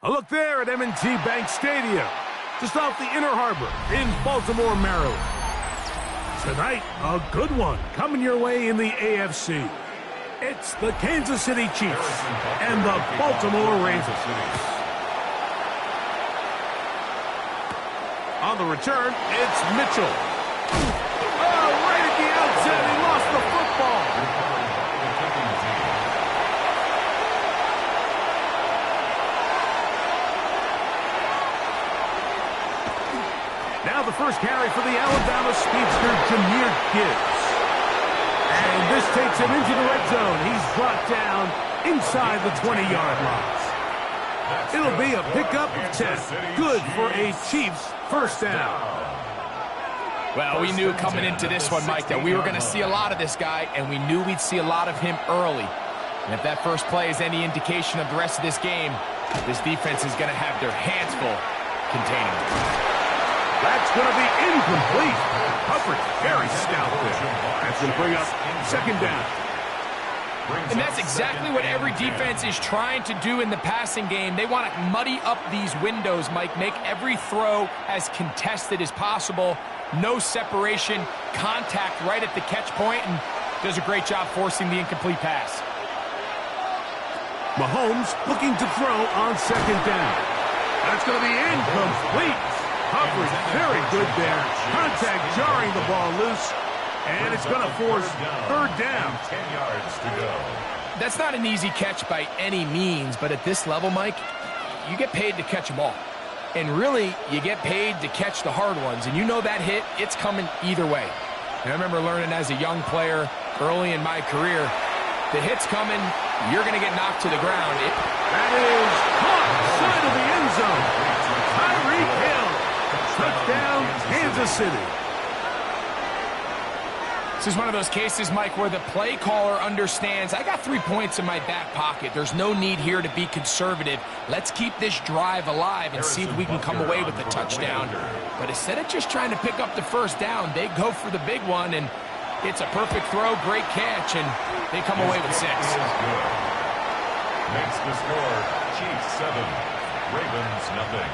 A look there at M&T Bank Stadium, just off the Inner Harbor in Baltimore, Maryland. Tonight, a good one coming your way in the AFC. It's the Kansas City Chiefs and the Baltimore Ravens. On the return, it's Mitchell. Oh, right at the outset, he lost the football. Now the first carry for the Alabama speedster, Jahmyr Gibbs. And this takes him into the red zone. He's brought down inside the 20-yard line. It'll be a pickup of 10. Good for a Chiefs first down. Well, we knew coming into this one, Mike, that we were going to see a lot of this guy, and we knew we'd see a lot of him early. And if that first play is any indication of the rest of this game, this defense is going to have their hands full containing him. That's going to be incomplete. Hubbard, very stout there. That's going to bring up second down. And that's exactly what every defense is trying to do in the passing game. They want to muddy up these windows, Mike, make every throw as contested as possible. No separation, contact right at the catch point, and does a great job forcing the incomplete pass. Mahomes looking to throw on second down. That's going to be incomplete. Hubbard, very good there. Contact jarring the ball loose, and it's going to force third down. 10 yards to go. That's not an easy catch by any means, but at this level, Mike, you get paid to catch them all. And really, you get paid to catch the hard ones, and you know that hit, it's coming either way. And I remember learning as a young player early in my career, the hit's coming, you're going to get knocked to the ground. That is caught side of the end zone. Tyreek Hill. Touchdown, Kansas City. This is one of those cases, Mike, where the play caller understands, I got 3 points in my back pocket. There's no need here to be conservative. Let's keep this drive alive and see if we can come away with a touchdown. But instead of just trying to pick up the first down, they go for the big one, and it's a perfect throw, great catch, and they come away with 6. Makes the score Chiefs 7, Ravens nothing.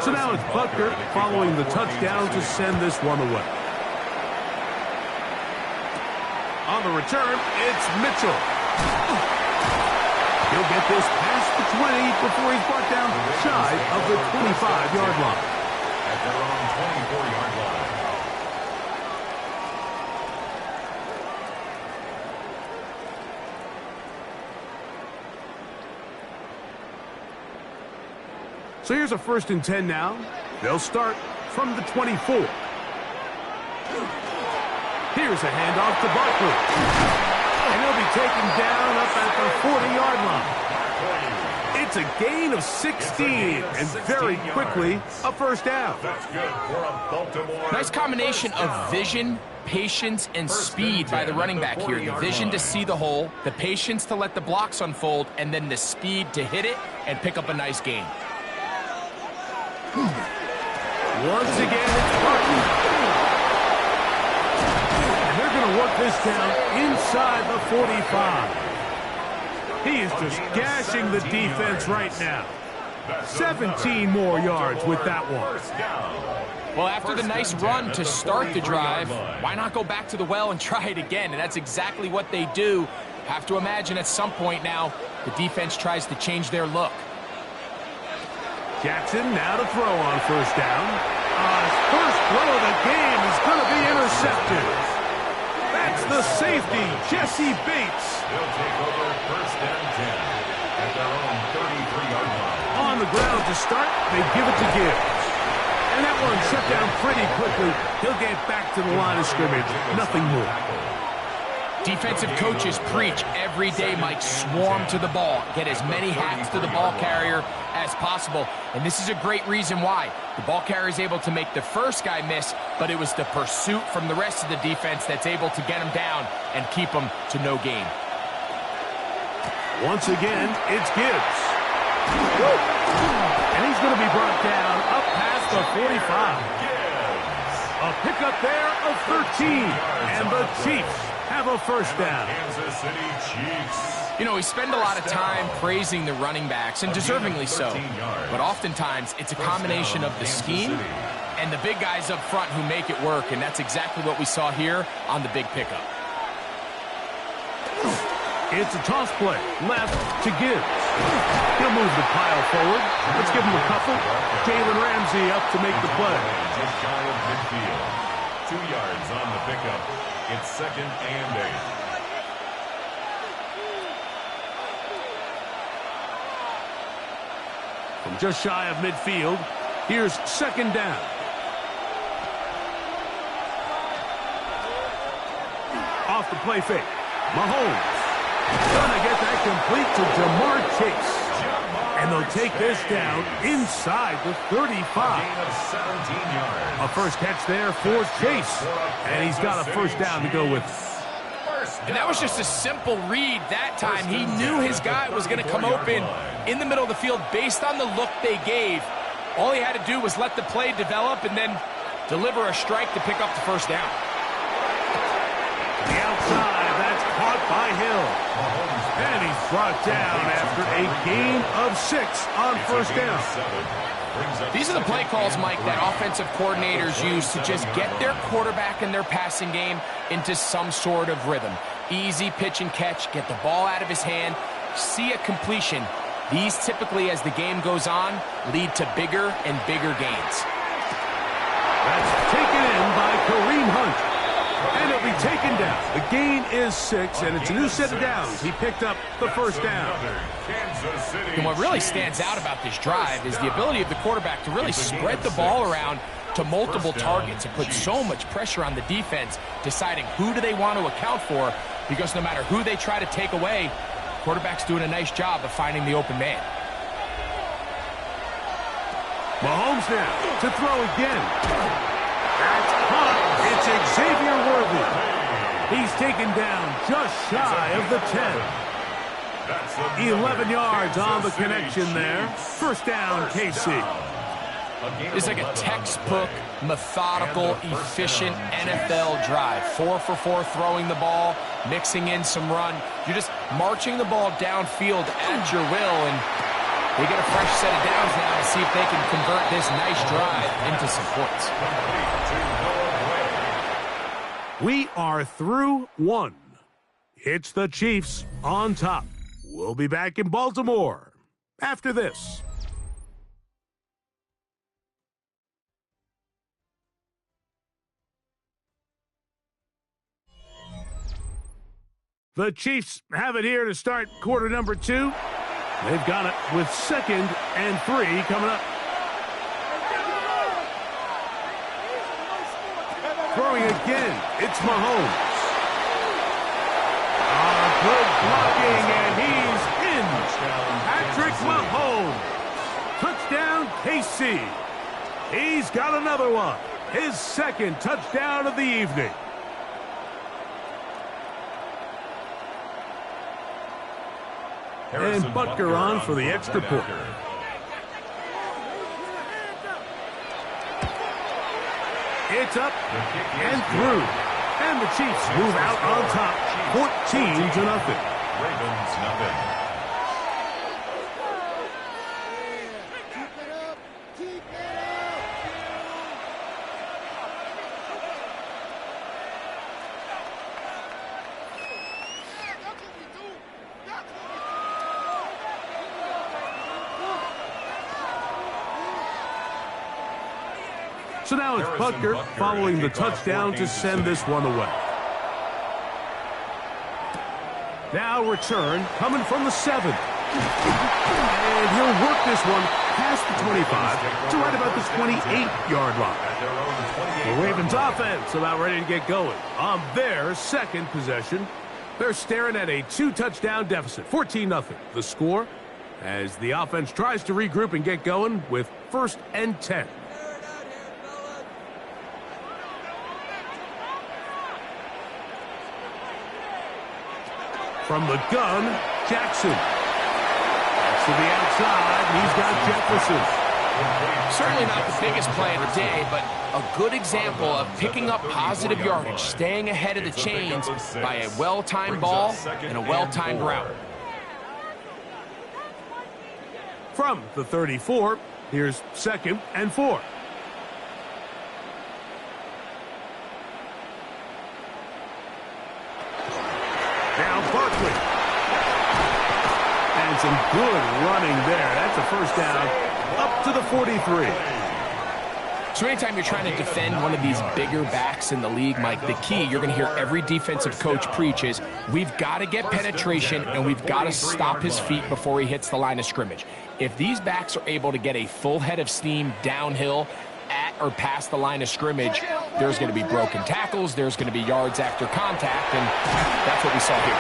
So now it's Butker following the touchdown to send this one away. On the return, it's Mitchell. He'll get this past the 20 before he's brought down shy of the 25-yard line. At their own 24-yard line. So here's a 1st and 10 now. They'll start from the 24. Here's a handoff to Barkley. And he'll be taken down up at the 40-yard line. It's a gain of 16, and very quickly, a first down. That's good for a Baltimore. Nice combination of vision, patience, and speed by the running back here. The vision to see the hole, the patience to let the blocks unfold, and then the speed to hit it and pick up a nice gain. Once again, it's Barkley. And they're going to work this down inside the 45. He is just gashing the defense right now. 17 more yards with that one. Well, after the nice run to start the drive, why not go back to the well and try it again? And that's exactly what they do. Have to imagine at some point now, the defense tries to change their look. Jackson now to throw on first down. His first throw of the game is going to be intercepted. That's the safety, Jesse Bates. They'll take over 1st and 10 at their own 33-yard line. On the ground to start, they give it to Gibbs. And that one shut down pretty quickly. He'll get back to the line of scrimmage. Nothing more. Defensive coaches preach every day, Mike, swarm to the ball. Get as many hats to the ball carrier as possible. And this is a great reason why. The ball carrier is able to make the first guy miss, but it was the pursuit from the rest of the defense that's able to get him down and keep him to no gain. Once again, it's Gibbs. And he's going to be brought down up past the 45. A pickup there of 13. And the Chiefs have a first down. Kansas City Chiefs. You know, we spend a lot of time praising the running backs, and deservingly so. But oftentimes, it's a combination of the scheme and the big guys up front who make it work, and that's exactly what we saw here on the big pickup. It's a toss play, left to Gibbs. He'll move the pile forward. Let's give him a couple. Jalen Ramsey up to make the play. Just shy of midfield. 2 yards on the pickup. It's 2nd and 8. From just shy of midfield, here's 2nd down. Off the play fake. Mahomes. Gonna get that complete to Jamar Chase. And they'll take this down inside the 35. Of 17 yards. A first catch there for Chase. And he's got a first down to go with. And that was just a simple read that time. He knew his guy was going to come open in the middle of the field based on the look they gave. All he had to do was let the play develop and then deliver a strike to pick up the first down. The outside, that's caught by Hill. And he's brought down after a gain of 6 on first down. These are the play calls, Mike, that offensive coordinators use to just get their quarterback and their passing game into some sort of rhythm. Easy pitch and catch, get the ball out of his hand, see a completion. These typically, as the game goes on, lead to bigger and bigger gains. That's taken in by Kareem Hunt. And it'll be taken down. The gain is 6, and it's a new set of downs. He picked up the first down. And what really stands out about this drive is the ability of the quarterback to really spread the ball around to multiple targets and put so much pressure on the defense, deciding who do they want to account for, because no matter who they try to take away, quarterback's doing a nice job of finding the open man. Mahomes now to throw again. That's caught. It's Xavier Worthy. He's taken down just shy of the 10. 11 yards on the connection there. First down, KC. It's like a textbook, methodical, efficient NFL drive. 4 for 4 throwing the ball, mixing in some run. You're just marching the ball downfield at your will, and they get a fresh set of downs now to see if they can convert this nice drive into some points. We are through 1. It's the Chiefs on top. We'll be back in Baltimore after this. The Chiefs have it here to start quarter number 2. They've got it with 2nd and 3 coming up. Throwing again, it's Mahomes. Good blocking, and he's in. Patrick Mahomes. Touchdown, KC. He's got another one. His 2nd touchdown of the evening. And Butker on for the extra point. It's up and through. And the Chiefs move out on top, 14-0. Ravens nothing. So now it's Butker following the touchdown to send this one away. Now return coming from the 7. And he'll work this one past the 25 to right about the 28-yard line. The Ravens offense about ready to get going on their 2nd possession. They're staring at a 2-touchdown deficit, 14-0. The score as the offense tries to regroup and get going with 1st and 10. From the gun, Jackson. Back to the outside, and he's got Jefferson. Certainly not the biggest play of the day, but a good example of picking up positive yardage, staying ahead of the chains by a well-timed ball and a well-timed route. From the 34, here's 2nd and 4. Now Barkley. And some good running there. That's a first down up to the 43. So anytime you're trying to defend one of these bigger backs in the league, Mike, the key you're going to hear every defensive coach preach is we've got to get penetration and we've got to stop his feet before he hits the line of scrimmage. If these backs are able to get a full head of steam downhill at or past the line of scrimmage, there's going to be broken tackles, there's going to be yards after contact, and that's what we saw here.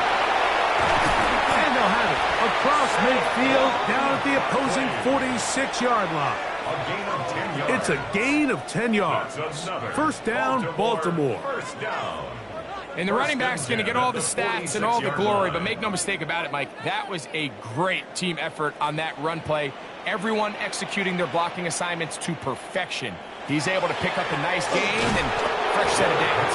And they'll have it across midfield down at the opposing 46-yard line. It's a gain of 10 yards. First down, Baltimore. And the running back's going to get all the stats and all the glory, but make no mistake about it, Mike, that was a great team effort on that run play. Everyone executing their blocking assignments to perfection. He's able to pick up a nice gain and fresh set of downs.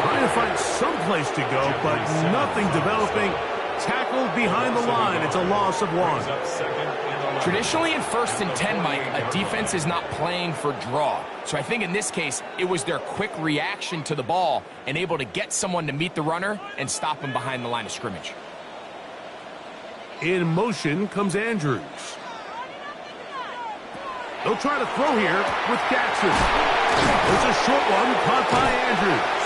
Trying to find some place to go, but nothing developing. Tackled behind the line. It's a loss of 1. Traditionally in 1st and 10, Mike, a defense is not playing for draw. So I think in this case, it was their quick reaction to the ball and able to get someone to meet the runner and stop him behind the line of scrimmage. In motion comes Andrews. They'll try to throw here with Jackson. There's a short one caught by Andrews.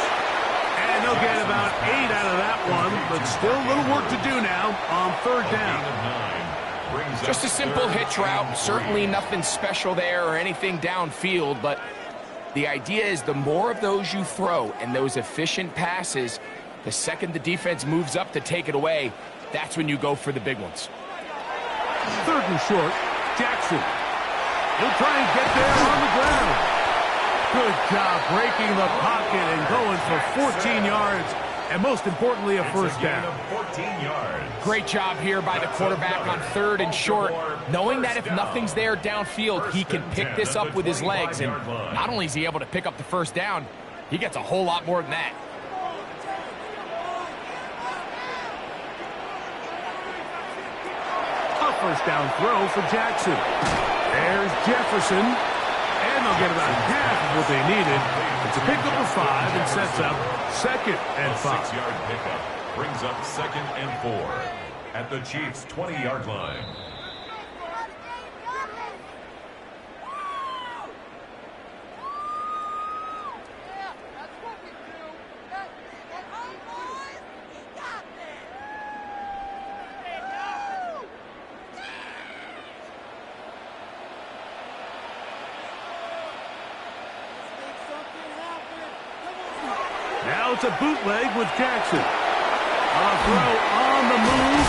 And they'll get about 8 out of that one, but still a little work to do now on 3rd down. Just a simple hitch route. Certainly nothing special there or anything downfield, but the idea is the more of those you throw and those efficient passes, the second the defense moves up to take it away, that's when you go for the big ones. 3rd and short, Jackson. He'll try and get there on the ground. Good job breaking the pocket and going for 14 yards, and most importantly, a first down. 14 yards. Great job here by the quarterback on 3rd and short, knowing that if nothing's there downfield, he can pick this up with his legs, and not only is he able to pick up the first down, he gets a whole lot more than that. A first down throw for Jackson. There's Jefferson, and they'll get about half of what they needed. It's a pickup of 5 and sets up 2nd and 5. 6-yard pickup brings up 2nd and 4 at the Chiefs' 20-yard line. Now it's a bootleg with Jackson. A throw on the move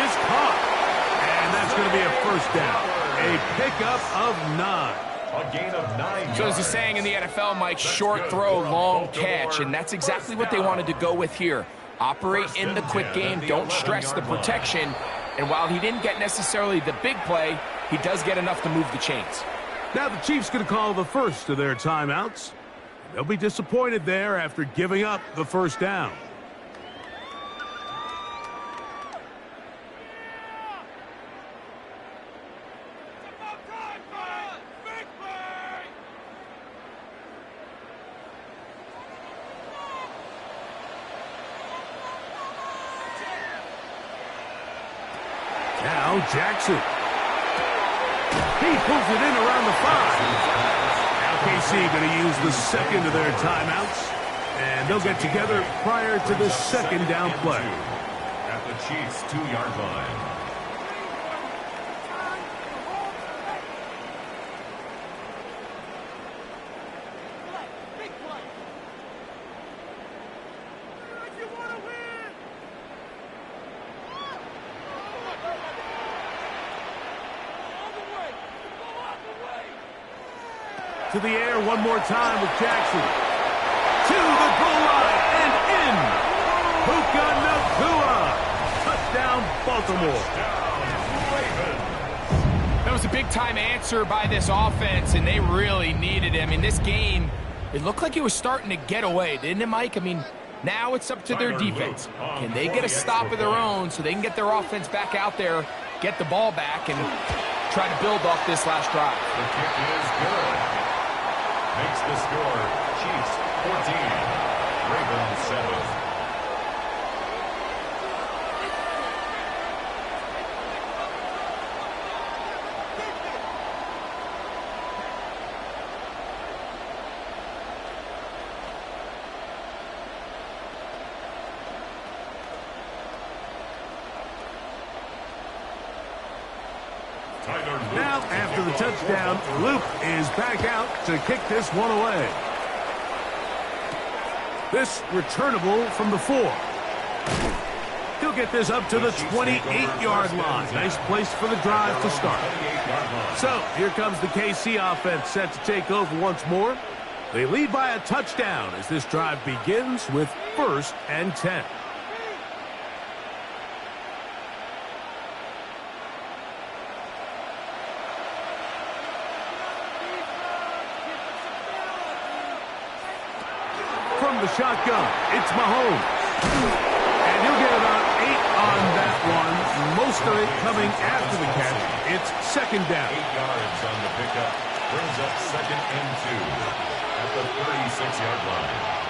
is caught. And that's going to be a first down. A pickup of 9. A gain of 9 So there's a saying in the NFL, Mike, short throw, long catch, and that's exactly what they wanted to go with here. Operate in the quick game, don't stress the protection, and while he didn't get necessarily the big play, he does get enough to move the chains. Now the Chiefs going to call the first of their timeouts. They'll be disappointed there after giving up the first down. Now Jackson. He pulls it in around the 5. Now KC going to use the second of their timeouts. And they'll get together prior to the second down play. At the Chiefs' 2-yard line. To the air one more time with Jackson. To the goal line and in. Puka Nacua. Baltimore. That was a big-time answer by this offense, and they really needed him. In this game, it looked like he was starting to get away, didn't it, Mike? I mean, now it's up to their defense. Can they get a stop of their own so they can get their offense back out there, get the ball back, and try to build off this last drive? The kick is good. Makes the score Chiefs 14, Ravens 7. Now, after the touchdown, Luke is back out to kick this one away. This returnable from the 4. He'll get this up to the 28-yard line. Nice place for the drive to start. So, here comes the KC offense set to take over once more. They lead by a touchdown as this drive begins with 1st and 10. From the shotgun, it's Mahomes. And he'll get about 8 on that one. Most of it coming after the catch. It's 2nd down. 8 yards on the pickup. Brings up 2nd and 2 at the 36-yard line.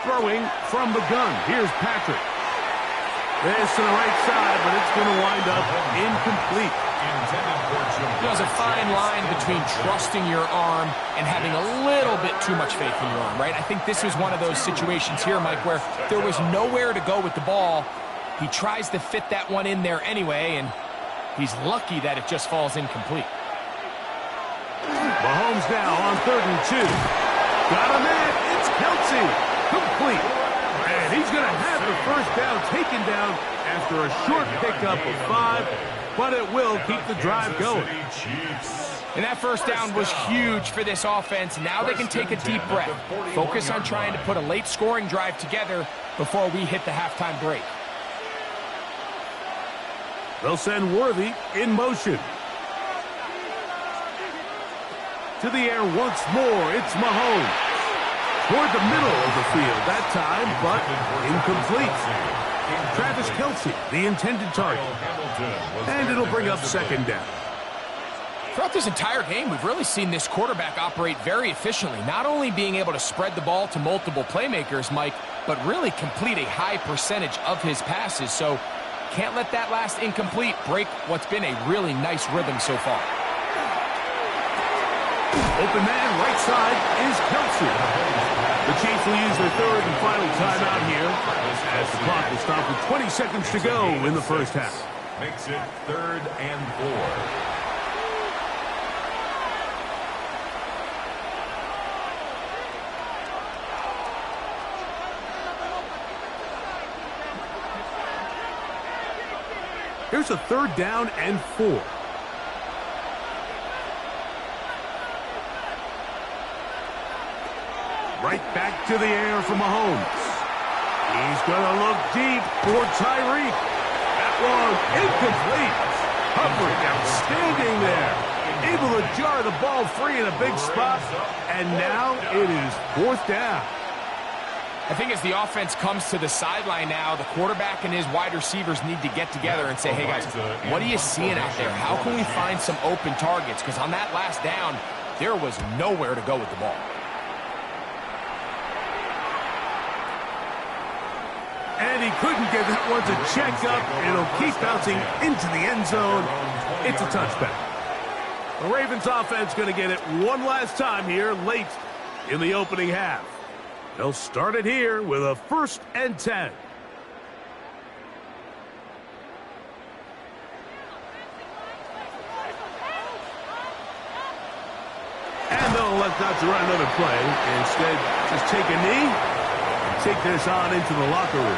Throwing from the gun. Here's Patrick. This to the right side, but it's going to wind up incomplete. There's a fine line between trusting your arm and having a little bit too much faith in your arm, right? I think this was one of those situations here, Mike, where there was nowhere to go with the ball. He tries to fit that one in there anyway, and he's lucky that it just falls incomplete. Mahomes now on 3rd and 2. Got a man. It's Kelce. Complete. And he's going to have the 1st down taken down after a short pickup of 5, but it will keep the drive going. And that 1st down was huge for this offense. Now they can take a deep breath. Focus on trying to put a late scoring drive together before we hit the halftime break. They'll send Worthy in motion. To the air once more, it's Mahomes. Toward the middle of the field that time, but incomplete. Travis Kelce, the intended target. And it'll bring up 2nd down. Throughout this entire game, we've really seen this quarterback operate very efficiently, not only being able to spread the ball to multiple playmakers, Mike, but really complete a high percentage of his passes. So can't let that last incomplete break what's been a really nice rhythm so far. Open man, right side, is Kelce. The Chiefs will use their 3rd and final timeout here as the clock will stop with 20 seconds to go in the 1st half. Makes it 3rd and 4. Here's a 3rd down and 4. Right back to the air for Mahomes. He's going to look deep for Tyreek. That one incomplete. Hubbard outstanding there. Able to jar the ball free in a big spot. And now it is 4th down. I think as the offense comes to the sideline now, the quarterback and his wide receivers need to get together and say, hey, guys, what are you seeing out there? How can we find some open targets? Because on that last down, there was nowhere to go with the ball. And he couldn't get that one to check up. It'll keep bouncing into the end zone. It's a touchback. The Ravens offense going to get it one last time here late in the opening half. They'll start it here with a 1st and 10. And they'll elect not to run another play. Instead, just take a knee and take this on into the locker room.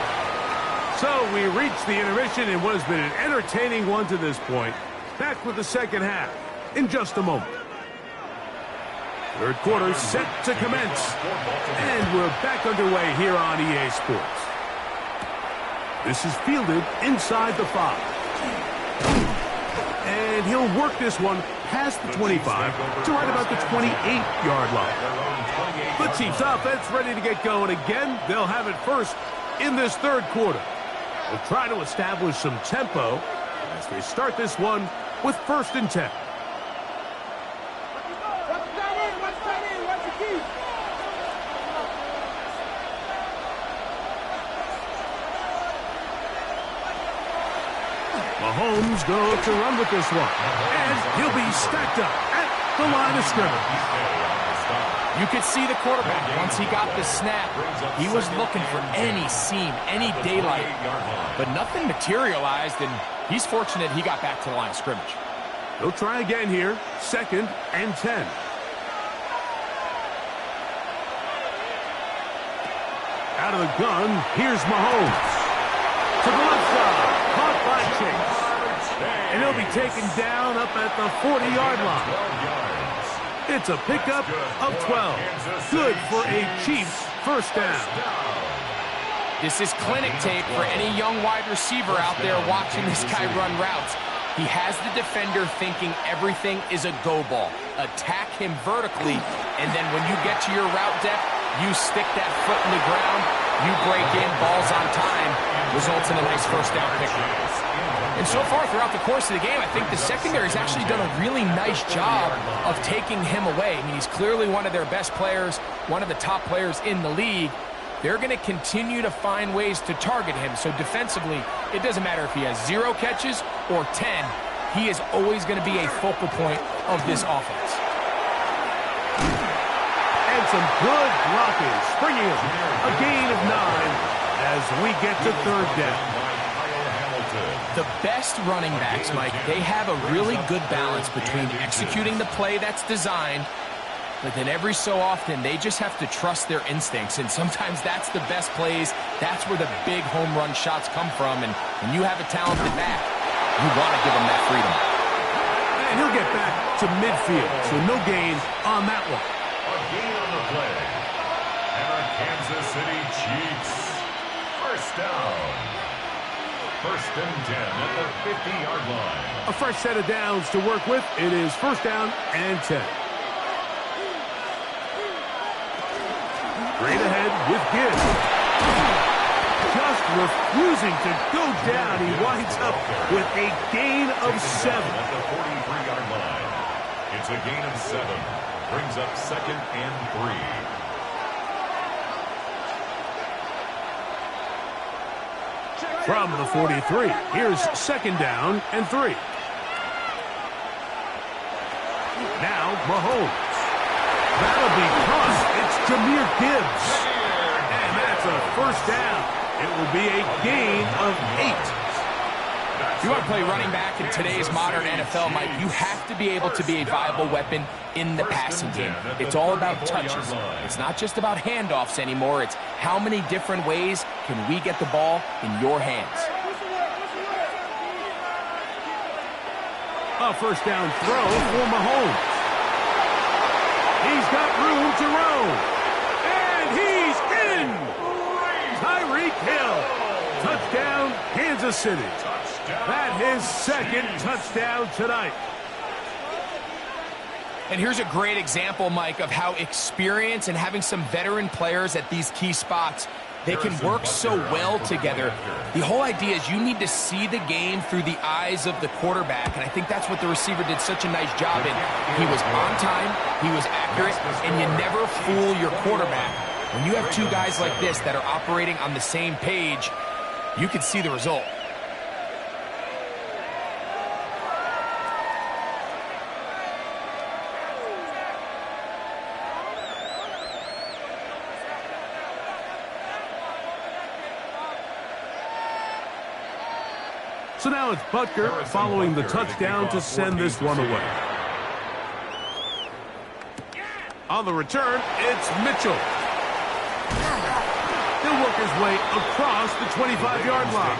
So we reach the intermission in what has been an entertaining one to this point. Back with the second half in just a moment. Third quarter set to commence. And we're back underway here on EA Sports. This is fielded inside the 5. And he'll work this one past the 25 to right about the 28-yard line. The Chiefs offense ready to get going again. They'll have it first in this third quarter. They'll try to establish some tempo as they start this one with 1st and 10. Mahomes goes to run with this one. And he'll be stacked up at the line of scrimmage. You could see the quarterback, once he got the snap, he was looking for any seam, any daylight. But nothing materialized, and he's fortunate he got back to the line of scrimmage. They'll try again here, 2nd and 10. Out of the gun, here's Mahomes. To the left side, caught by Chase. And he'll be taken down up at the 40-yard line. It's a pickup of 12. Good for a Chiefs first down. This is clinic tape for any young wide receiver out there watching this guy run routes. He has the defender thinking everything is a go ball. Attack him vertically, and then when you get to your route depth, you stick that foot in the ground, you break in, balls on time, results in a nice first down pickup. And so far throughout the course of the game, I think the secondary's actually done a really nice job of taking him away. I mean, he's clearly one of their best players, one of the top players in the league. They're going to continue to find ways to target him. So defensively, it doesn't matter if he has 0 catches or 10. He is always going to be a focal point of this offense. And some good blocking, springing him. A gain of 9 as we get to 3rd down. The best running backs, Mike, they have a really good balance between executing the play that's designed, but then every so often they just have to trust their instincts, and sometimes that's the best plays. That's where the big home run shots come from, and when you have a talented back, you want to give them that freedom. And he'll get back to midfield, so no gain on that one. A gain on the play. And our Kansas City Chiefs first down. 1st and 10 at the 50-yard line. A fresh set of downs to work with. It is 1st down and 10. Straight ahead with Gibbs. Just refusing to go down. He winds up with a gain of 7. At the 43-yard line. It's a gain of 7. Brings up 2nd and 3. From the 43, here's 2nd down and 3. Now Mahomes. That'll be caught. It's Jahmyr Gibbs. And that's a 1st down. It will be a gain of 8. If you want to play running back in today's modern NFL, Mike, you have to be able to be a viable weapon in the passing game. It's all about touches. It's not just about handoffs anymore. It's how many different ways can we get the ball in your hands. A 1st down throw for Mahomes. He's got room to roam. And he's in! Tyreek Hill. Touchdown, Kansas City. That his 2nd touchdown tonight. And here's a great example, Mike, of how experience and having some veteran players at these key spots, they can work so well together. The whole idea is you need to see the game through the eyes of the quarterback, and I think that's what the receiver did such a nice job in. He was on time, he was accurate, and you never fool your quarterback. When you have 2 guys like this that are operating on the same page, you can see the result. So now it's Butker following the touchdown to send this one away. On the return, it's Mitchell. He'll work his way across the 25-yard line.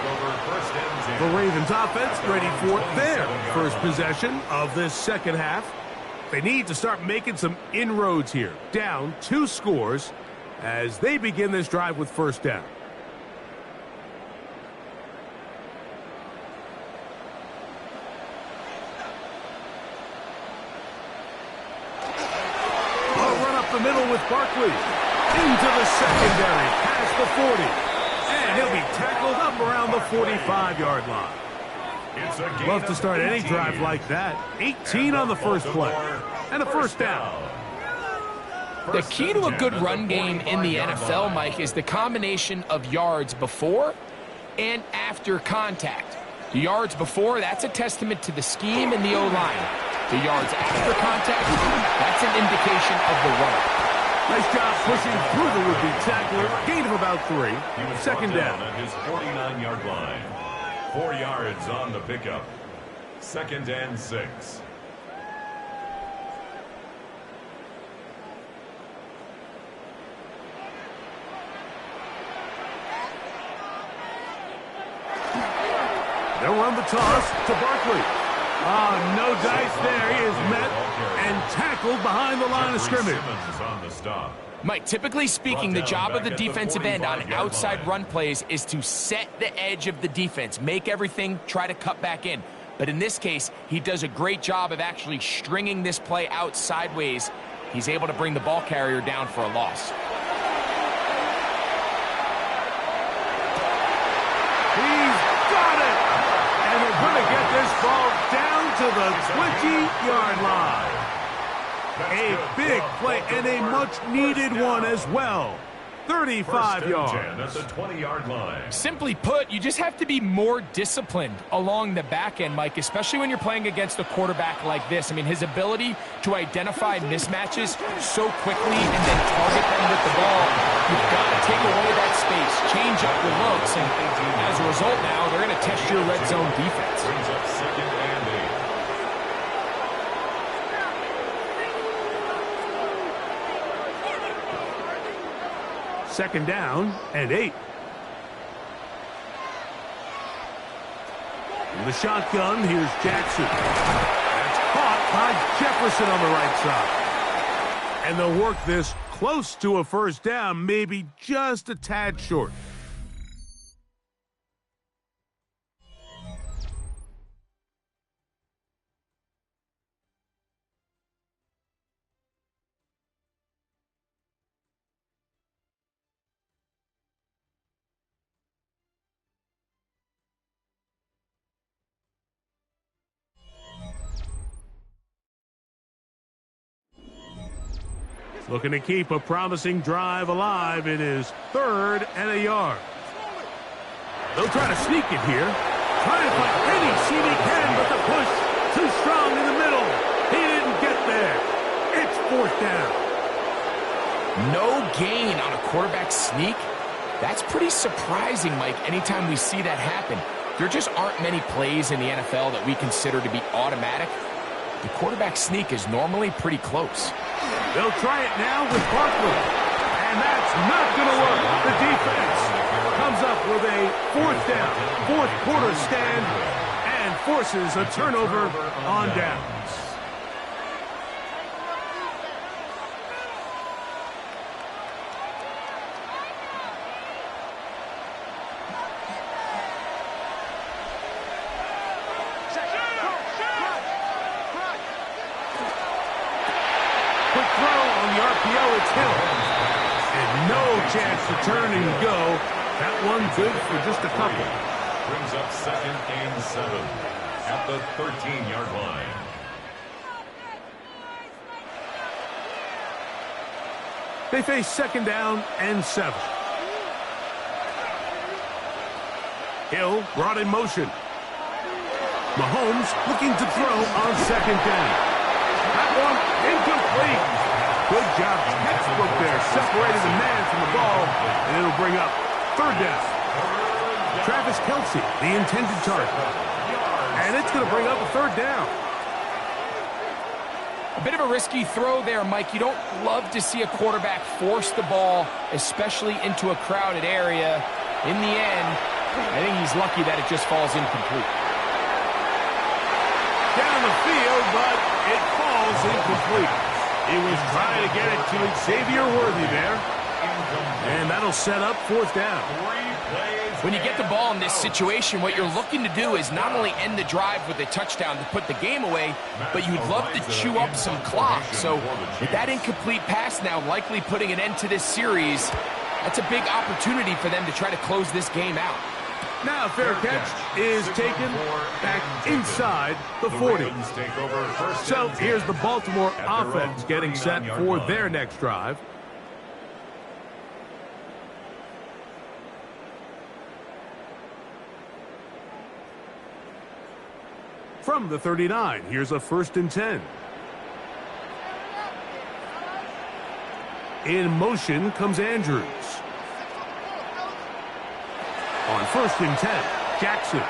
The Ravens offense ready for their first possession of this second half. They need to start making some inroads here. Down 2 scores as they begin this drive with first down. The middle with Barkley into the secondary past the 40, and he'll be tackled up around the 45-yard line. Love to start any drive like that. 18 on the first play and a first down. The key to a good run game in the NFL, Mike, is the combination of yards before and after contact. The yards before, that's a testament to the scheme and the O-line. The yards after contact, that's an indication of the run. Nice job pushing through the would-be tackler. Gain of about 3. Second down. At his 49-yard line. 4 yards on the pickup. 2nd and 6. They'll run the toss to Barkley. No dice there. He is met and tackled behind the line of scrimmage. Mike, typically speaking, the job of the defensive end on outside run plays is to set the edge of the defense, make everything try to cut back in. But in this case, he does a great job of actually stringing this play out sideways. He's able to bring the ball carrier down for a loss. Going to get this ball down to the 20-yard line. A big play and a much-needed one as well. 35 yards. At the 20-yard line. Simply put, you just have to be more disciplined along the back end, Mike, especially when you're playing against a quarterback like this. I mean, his ability to identify mismatches so quickly and then target them with the ball, you've got to take away that space, change up your looks, and as a result now, they're going to test your red zone defense. Brings up 2nd and 8. Second down and 8. In the shotgun, here's Jackson. That's caught by Jefferson on the right side. And they'll work this close to a first down, maybe just a tad short. Looking to keep a promising drive alive. It is 3rd and a yard. They'll try to sneak it here. Trying to find any seam he can, but the push too strong in the middle. He didn't get there. It's 4th down. No gain on a quarterback sneak. That's pretty surprising, Mike, anytime we see that happen. There just aren't many plays in the NFL that we consider to be automatic. The quarterback sneak is normally pretty close. They'll try it now with Barkley. And that's not going to work. The defense comes up with a 4th down, 4th quarter stand, and forces a turnover on downs. Chance to turn and go. That one good for just a couple. Brings up 2nd and 7 at the 13-yard line. They face 2nd down and 7. Hill brought in motion. Mahomes looking to throw on 2nd down. That one incomplete. Good job, textbook there, separating the man from the ball, and it'll bring up 3rd down. Travis Kelce, the intended target. And it's going to bring up a 3rd down. A bit of a risky throw there, Mike. You don't love to see a quarterback force the ball, especially into a crowded area. In the end, I think he's lucky that it just falls incomplete. Down the field, but it falls incomplete. He was trying to get it to Xavier Worthy there. And that'll set up fourth down. When you get the ball in this situation, what you're looking to do is not only end the drive with a touchdown to put the game away, but you'd love to chew up some clock. So with that incomplete pass now likely putting an end to this series, that's a big opportunity for them to try to close this game out. Now fair catch is taken back inside the 40. So here's the Baltimore offense getting set for their next drive. From the 39, here's a 1st and 10. In motion comes Andrews. On 1st and 10, Jackson.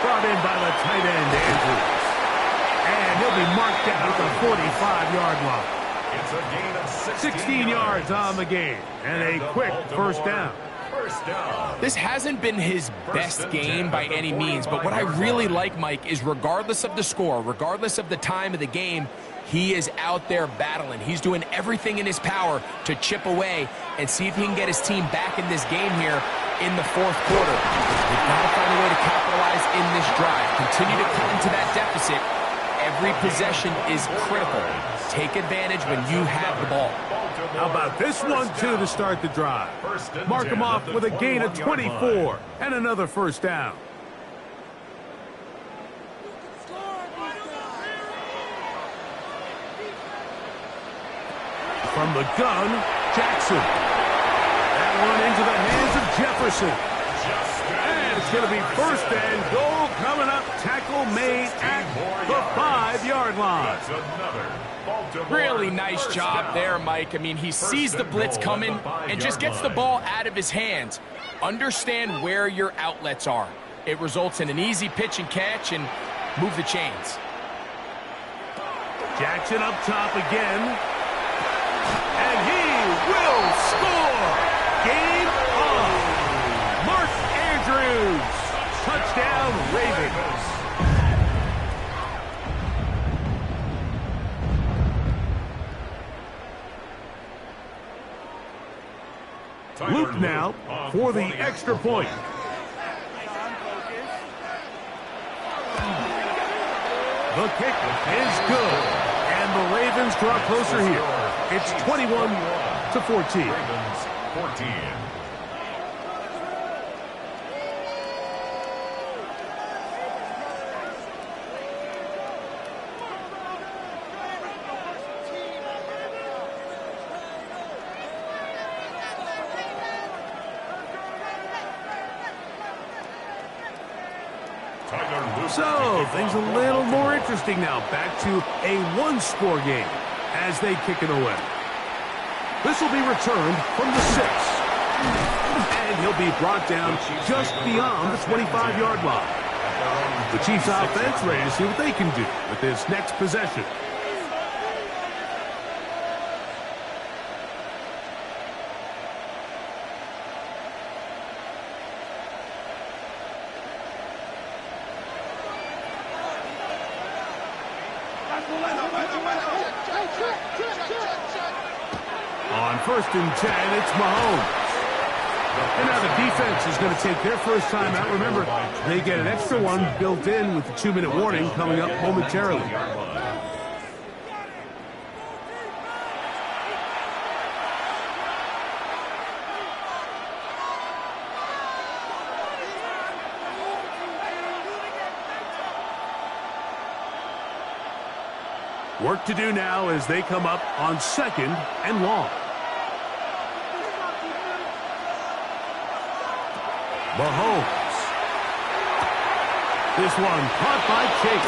Brought in by the tight end, Andrews. And he'll be marked down at the 45-yard line. It's a gain of 16 yards on the game, and a quick first down. This hasn't been his best game by any means, but what I really like, Mike, is regardless of the score, regardless of the time of the game, he is out there battling. He's doing everything in his power to chip away and see if he can get his team back in this game here in the fourth quarter. They've got to find a way to capitalize in this drive. Continue to cut into that deficit. Every possession is critical. Take advantage when you have the ball. How about this one, too, to start the drive? Mark him off with a gain of 24 and another first down. From the gun, Jackson. That one into the hands of Jefferson. And it's going to be 1st and goal coming up. Tackle made at the 5-yard line. Really nice job there, Mike. I mean, he sees the blitz coming and just gets the ball out of his hands. Understand where your outlets are. It results in an easy pitch and catch and move the chains. Jackson up top again. And he will score. Game on. Mark Andrews. Touchdown, Ravens. Luke now for the extra point. The kick is good. And the Ravens draw closer here. It's 21-14. Ravens 14. So, things a little more interesting now. Back to a one-score game as they kick it away. This will be returned from the 6. And he'll be brought down just beyond the 25-yard line. The Chiefs offense ready to see what they can do with this next possession. On 1st and 10, it's Mahomes. And now the defense is going to take their first time out. Remember, they get an extra one built in with the 2-minute warning coming up momentarily. Work to do now as they come up on 2nd and long. Mahomes. This one caught by Chase.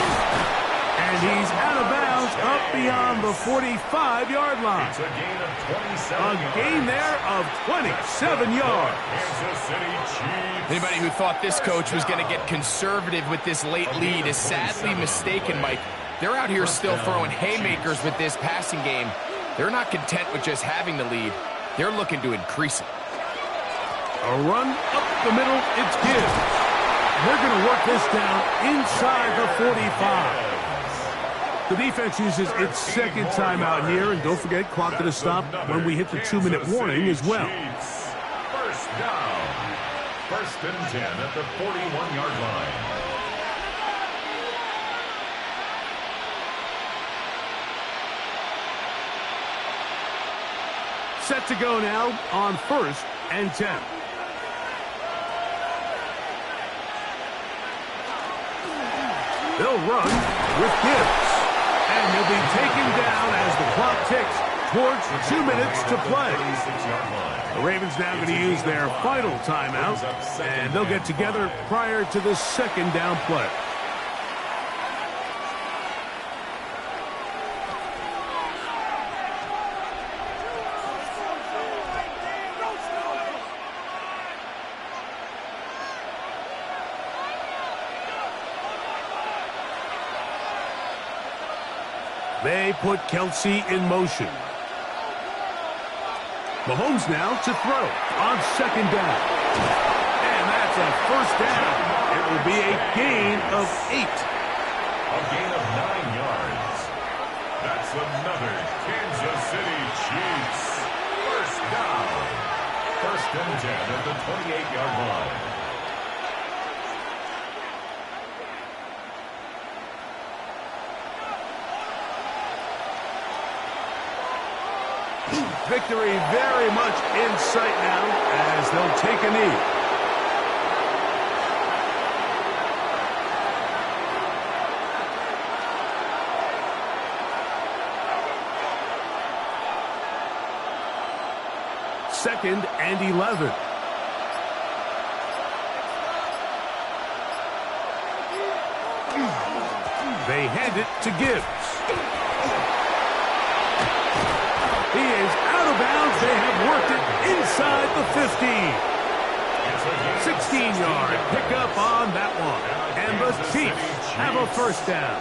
And he's out of bounds up beyond the 45-yard line. It's a gain of 27 A gain there of 27 yards. Kansas City Chiefs. Anybody who thought this coach was going to get conservative with this late lead is sadly mistaken, Mike. They're out here still throwing haymakers with this passing game. They're not content with just having the lead. They're looking to increase it. A run up the middle, it's Gibbs. They're going to work this down inside the 45. The defense uses its second timeout here, and don't forget, clock to stop when we hit the 2-minute warning as well. First down. First and 10 at the 41-yard line. Set to go now on first and 10. They'll run with Gibbs. And he'll be taken down as the clock ticks towards 2 minutes to play. The Ravens now going to use their final timeout, and they'll get together prior to the second down play. They put Kelce in motion. Mahomes now to throw on second down. And that's a first down. It will be a gain of 8. A gain of 9 yards. That's another Kansas City Chiefs. First down. First and 10 at the 28-yard line. Victory very much in sight now as they'll take a knee. Second and 11. They hand it to Gibbs. He is out of bounds. They have worked it inside the 15. 16-yard pickup on that one. And the Chiefs have a first down.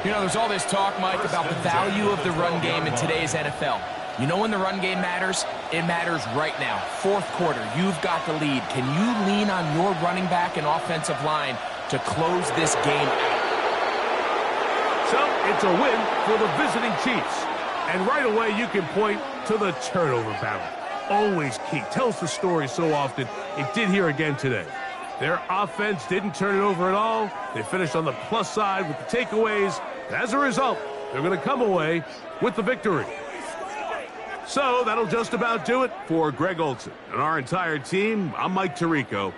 You know, there's all this talk, Mike, about the value of the run game in today's NFL. You know when the run game matters? It matters right now. Fourth quarter, you've got the lead. Can you lean on your running back and offensive line to close this game out? So it's a win for the visiting Chiefs. And right away, you can point to the turnover battle. Always key. Tells the story so often. It did here again today. Their offense didn't turn it over at all. They finished on the plus side with the takeaways. As a result, they're going to come away with the victory. So that'll just about do it for Greg Olsen and our entire team. I'm Mike Tirico.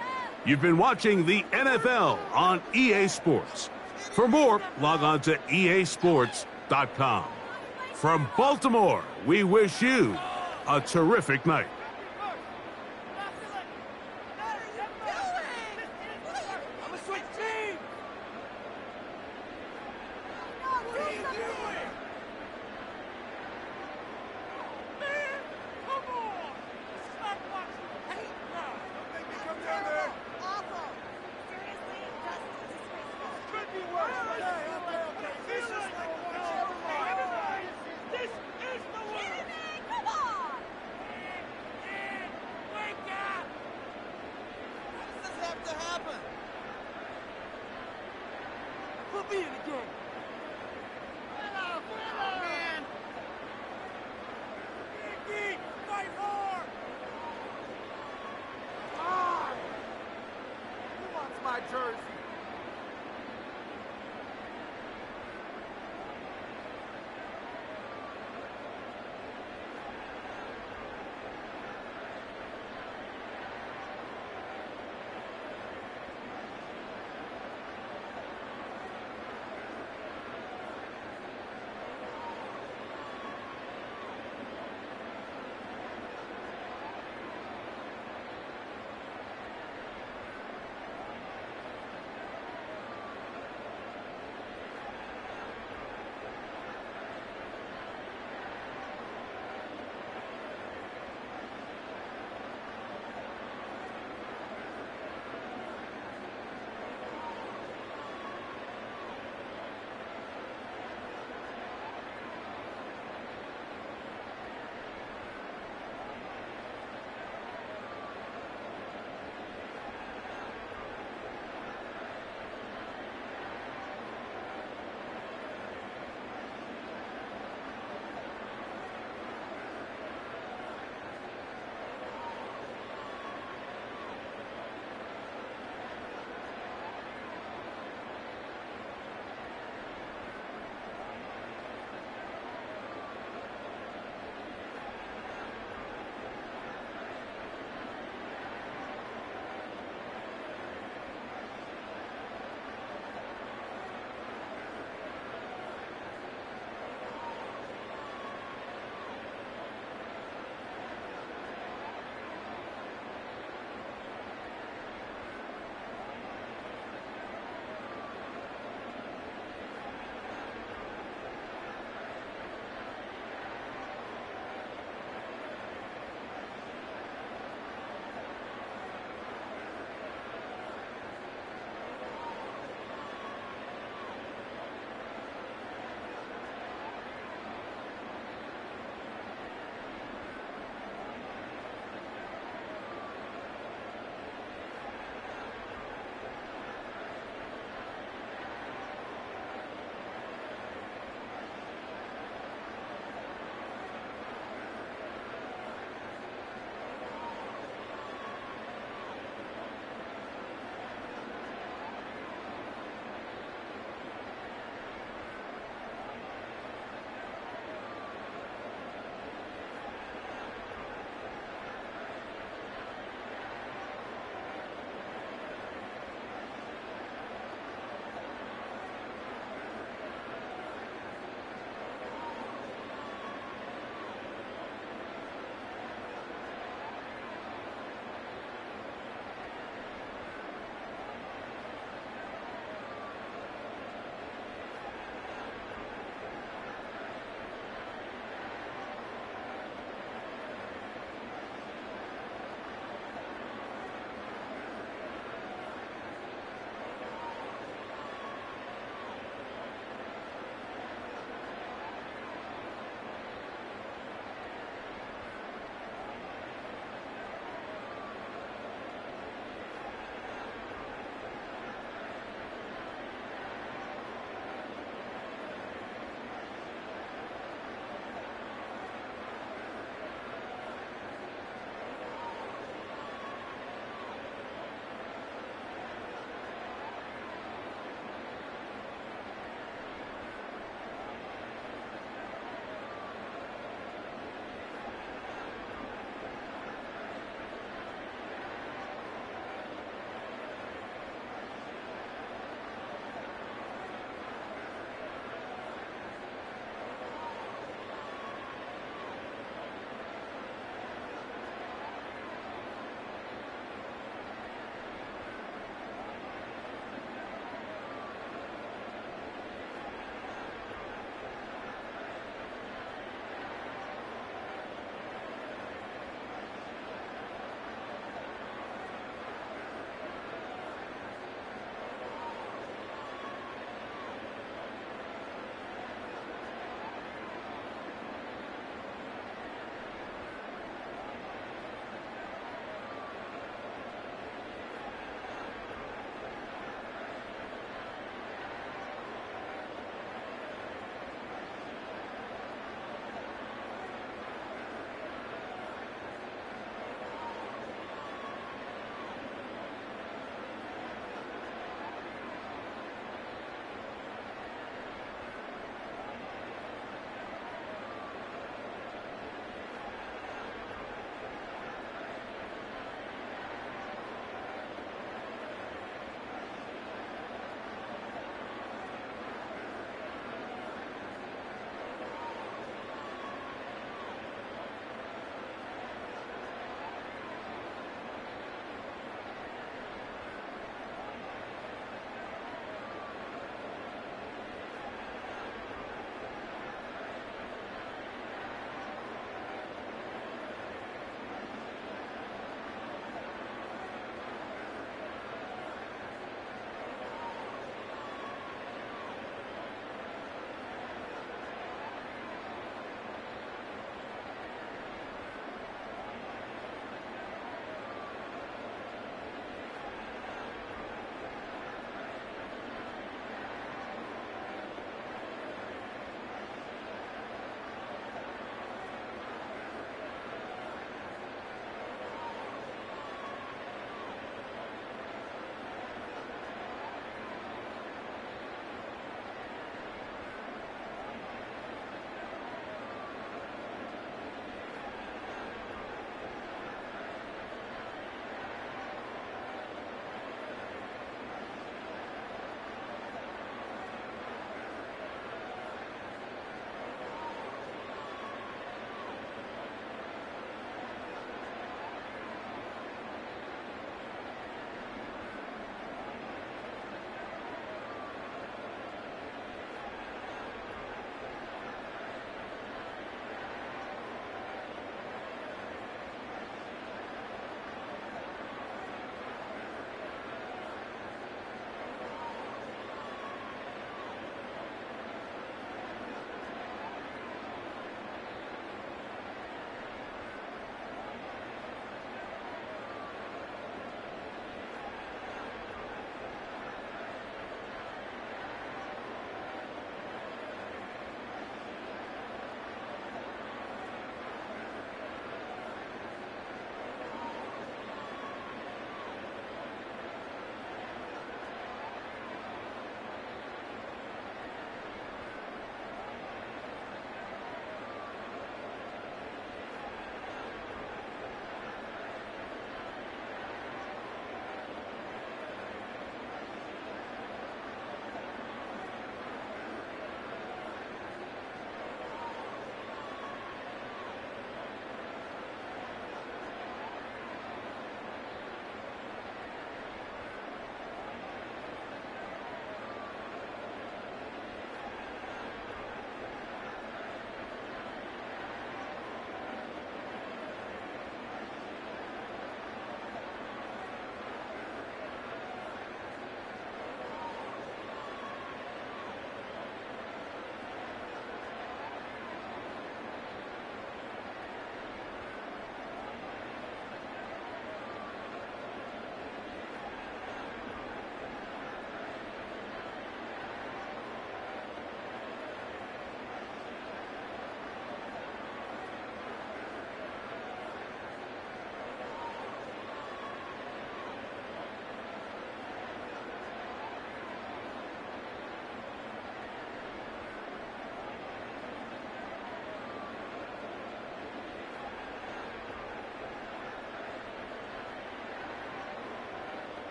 You've been watching the NFL on EA Sports. For more, log on to easports.com. From Baltimore, we wish you a terrific night. We'll be in the game. Man. Iggy, fight hard. Who wants my jersey?